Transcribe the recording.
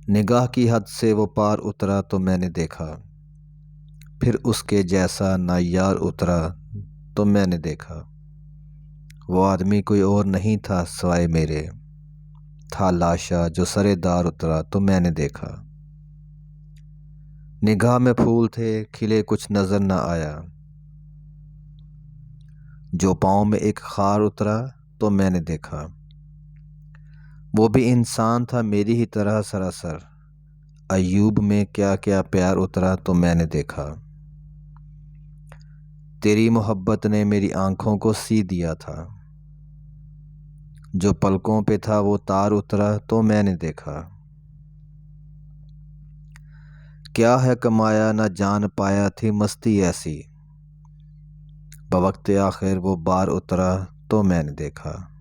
نگاہ کی حد سے وہ پار اترا تو میں نے دیکھا، پھر اس کے جیسا نایار اترا تو میں نے دیکھا۔ وہ آدمی کوئی اور نہیں تھا سوائے میرے، تھا لاشا جو سرے دار اترا تو میں نے دیکھا۔ نگاہ میں پھول تھے کھلے کچھ نظر نہ آیا، جو پاؤں میں ایک خار اترا تو میں نے دیکھا۔ وہ بھی انسان تھا میری ہی طرح سراسر، ایوب میں کیا کیا پیار اترا تو میں نے دیکھا۔ تیری محبت نے میری آنکھوں کو سی دیا تھا، جو پلکوں پہ تھا وہ تار اترا تو میں نے دیکھا۔ کیا ہے کمایا نہ جان پایا تھی مستی ایسی، بوقت آخر وہ بار اترا تو میں نے دیکھا۔